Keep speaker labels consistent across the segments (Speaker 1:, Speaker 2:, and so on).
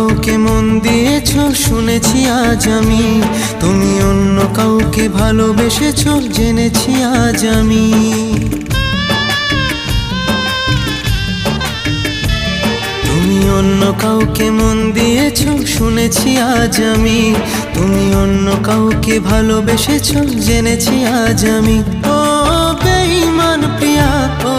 Speaker 1: কাউকে মন দিয়েছো শুনেছি আজ আমি, তুমি অন্য কাউকে ভালোবেসেছো জেনেছি আজ আমি। তুমি অন্য কাউকে মন দিয়েছো শুনেছি আজ আমি, তুমি অন্য কাউকে ভালোবেসেছো জেনেছি আজ আমি। ও বেঈমান প্রিয়া, ও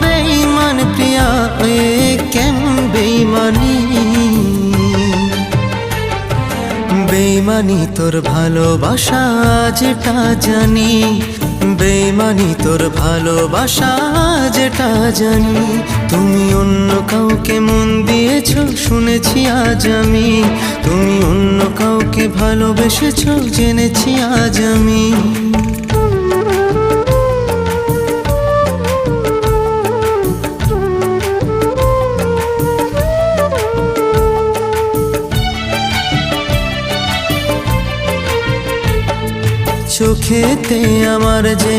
Speaker 1: বেঈমান প্রিয়া, এ কেমন বেঈমানি। বেঈমানি তোর ভালোবাসা যেটা জানি, বেঈমানি তোর ভালোবাসা যেটা জানি। তুমি অন্য কাউকে মন দিয়েছো শুনেছি আজ আমি, তুমি অন্য কাউকে ভালোবেসেছো জেনেছি আজ আমি। চোখেতে আমার যে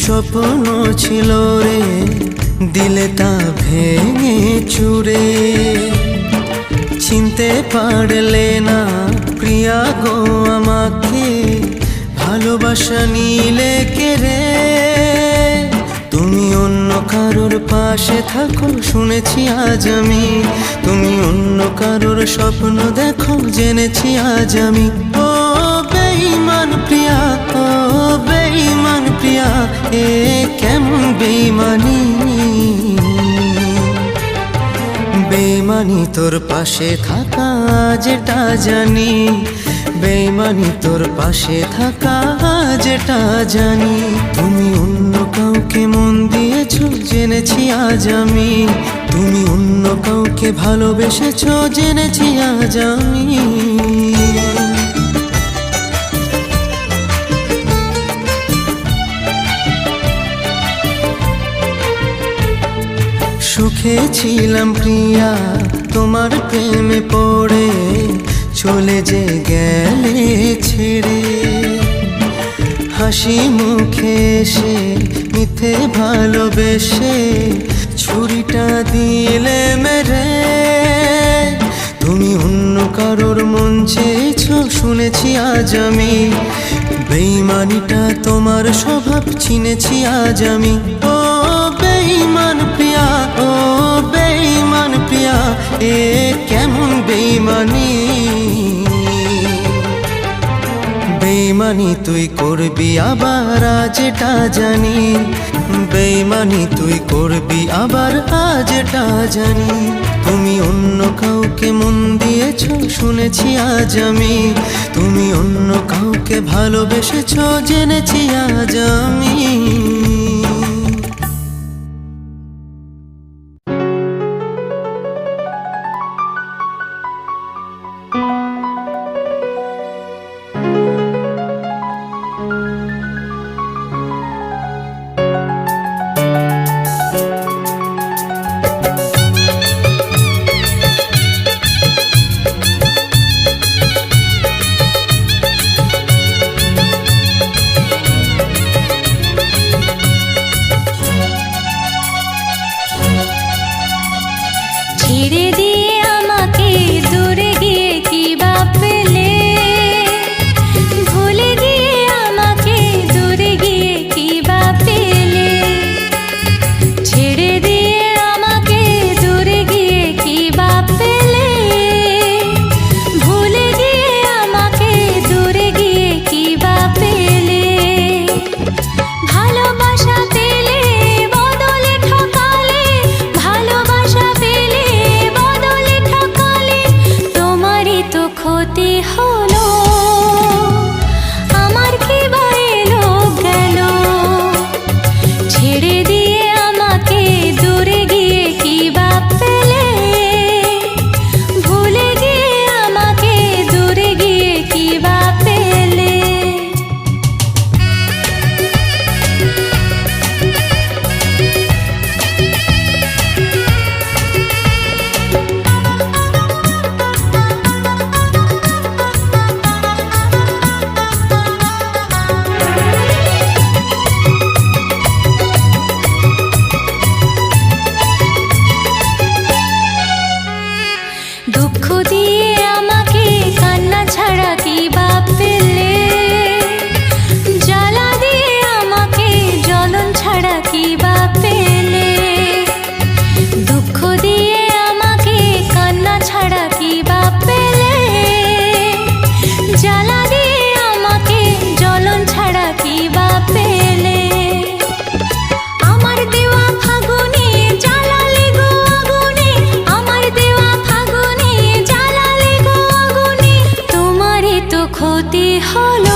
Speaker 1: স্বপ্ন ছিল রে, দিলে তা ভেঙে চুরে। চিনতে পারলে না প্রিয়া গো আমাকে, ভালোবাসা নিলে কেড়ে। তুমি অন্য কারোর পাশে থাকো শুনেছি আজ আমি, তুমি অন্য কারোর স্বপ্ন দেখো জেনেছি আজ আমি। ও বেঈমান প্রিয়া, ও বেঈমান প্রিয়া, এ কেমন বেঈমানি। বেঈমানি তোর পাশে থাকা যেটা জানি, বেঈমানি তোর পাশে থাকা যেটা জানি। তুমি অন্য কাউকে মন দিয়েছো জেনেছি আজ আমি, তুমি অন্য কাউকে ভালোবেসেছো জেনেছি আজ আমি। সুখে ছিলাম প্রিয়া তোমার প্রেমে পড়ে, চলে যে গেলে ছেড়ে। হাসি মুখে এসে মিথ্যে ভালোবেসে ছুরিটা দিলে মেরে। তুমি অন্য কারোর মন চেয়েছো শুনেছি আজ আমি, বেঈমানিটা তোমার স্বভাব চিনেছি আজ আমি। ও বেঈমান প্রিয়া, ও বেঈমান প্রিয়া, এ কেমন বেঈমানি। বেঈমানি তুই করবি আবার আজ এটা জানি, বেঈমানি তুই করবি আবার আজ এটা জানি। তুমি অন্য কাউকে মন দিয়েছো শুনেছি আজ আমি, তুমি অন্য কাউকে ভালোবেসেছো জেনেছি আজ আমি।
Speaker 2: দুঃখ দিয়ে আমাকে কান্না ছাড়া কি বা পেলে, জ্বালা দিয়ে আমাকে জ্বলন ছাড়া কি বা পেলে, দুঃখ দিয়ে আমাকে কান্না ছাড়া কি বা পেলে, জ্বালা দিয়ে আমাকে জ্বলন ছাড়া কি বা পেলে। আমার দেওয়া ফাগুনে জ্বালালে গো আগুনে, আমার দেওয়া ফাগুনে জ্বালালে গো আগুনে, তোমারই তো ক্ষতি হলো।